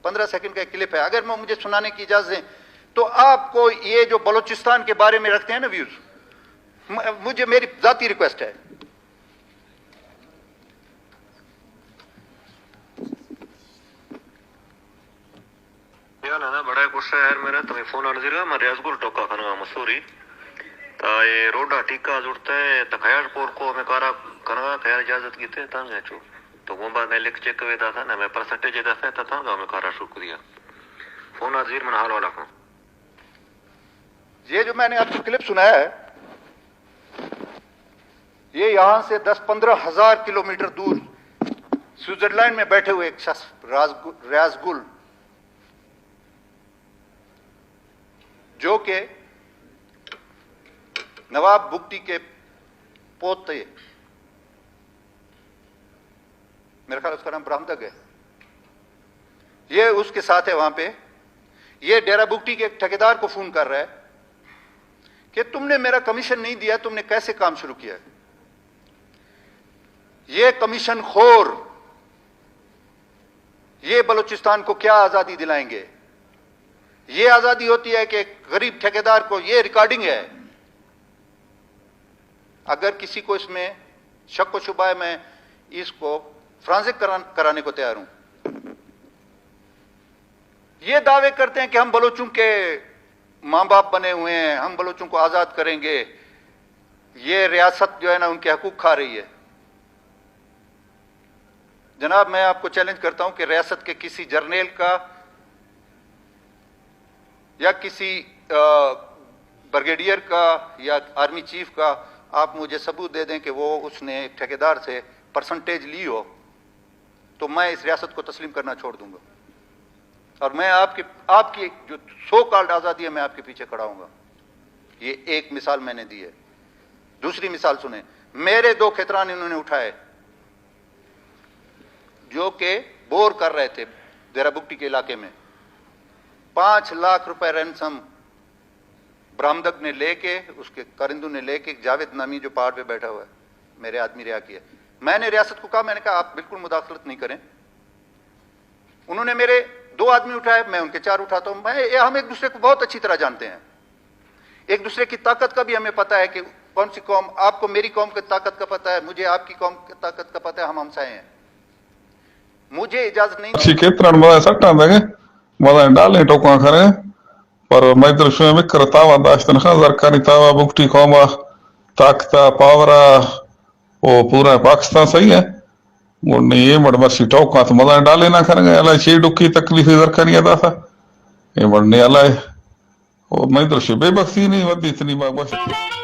15 second का clip है, अगर मैं मुझे सुनाने की इजाजत दें तो आपको ये जो बलूचिस्तान के बारे में रखते हैं ना व्यूज, मुझे मेरी जाती रिक्वेस्ट है। ना बड़ा गुस्सा है मेरा तुम्हें फोन आने दिया मैं रियाजगुल टोका खाना मसूरी ता ये रोडा टीका जुड़ता है तखयारपुर को मैं कारा करवा खैर इजाजत की थे तांगे चो तो वो बाद ने लिख चेक वे था ना मैं परसेंटेज दफे था तांगा मैं कारा शुक्रिया फोन आजीर मन हाल वाला को ये जो मैंने आपको क्लिप सुनाया है, ये यहां से 10-15 हजार किलोमीटर दूर स्विट्जरलैंड में बैठे हुए एक शख्स रियाजगुल, जो के नवाब बुगटी के पोते, मेरा ख्याल उसका नाम ब्राह्मदक है, ये उसके साथ है वहां पे। ये डेरा बुगटी के एक ठेकेदार को फोन कर रहा है कि तुमने मेरा कमीशन नहीं दिया, तुमने कैसे काम शुरू किया। ये कमीशन खोर ये बलूचिस्तान को क्या आजादी दिलाएंगे। ये आजादी होती है कि गरीब ठेकेदार को, ये रिकॉर्डिंग है, अगर किसी को इसमें शक व शुबा है मैं इसको फ्रांसिक कराने को तैयार हूं। ये दावे करते हैं कि हम बलोचों के मां बाप बने हुए हैं, हम बलोचों को आजाद करेंगे, ये रियासत जो है ना उनके हकूक खा रही है। जनाब मैं आपको चैलेंज करता हूं कि रियासत के किसी जर्नल का या किसी ब्रिगेडियर का या आर्मी चीफ का आप मुझे सबूत दे दें कि वो उसने ठेकेदार से परसेंटेज ली हो, तो मैं इस रियासत को तस्लीम करना छोड़ दूंगा और मैं आपकी जो सो कॉल्ड आजादी है मैं आपके पीछे खड़ा हूंगा। ये एक मिसाल मैंने दी है। दूसरी मिसाल सुने, मेरे 2 खतरान इन्होंने उठाए जो कि बोर कर रहे थे डेरा बुगटी के इलाके में। 5 लाख रुपए रैंसम ब्राह्मदक ने लेके, उसके करिंदू ने लेके, जावेद नामी जो पहाड़ पे बैठा हुआ है, मेरे आदमी रिहा किया। मैंने रियासत को कहा, मैंने कहा आप बिल्कुल मुदाखलत नहीं करें। उन्होंने मेरे 2 आदमी उठाए, मैं उनके 4 उठाता हूं। हम एक दूसरे को बहुत अच्छी तरह जानते हैं, एक दूसरे की ताकत का भी हमें पता है कि कौन सी कौम, आपको मेरी कौम की ताकत का पता है, मुझे आपकी कौम की ताकत का पता है, हम हमसाए हैं। मुझे इजाजत नहीं डाले टोका खरे पर मैदर शुए में करतावा दाश्तन खा जरकानी तावा बुगटी कौमा ताकता पावरा वो पूरा पाकिस्तान सही है वो नहीं ये मड़ बस टोका तो मजा डाले ना करेंगे अला छे डुकी तकलीफ जरकानी अदा था ये मड़ने अला वो मैदर शुए बेबसी नहीं वदी इतनी बात बस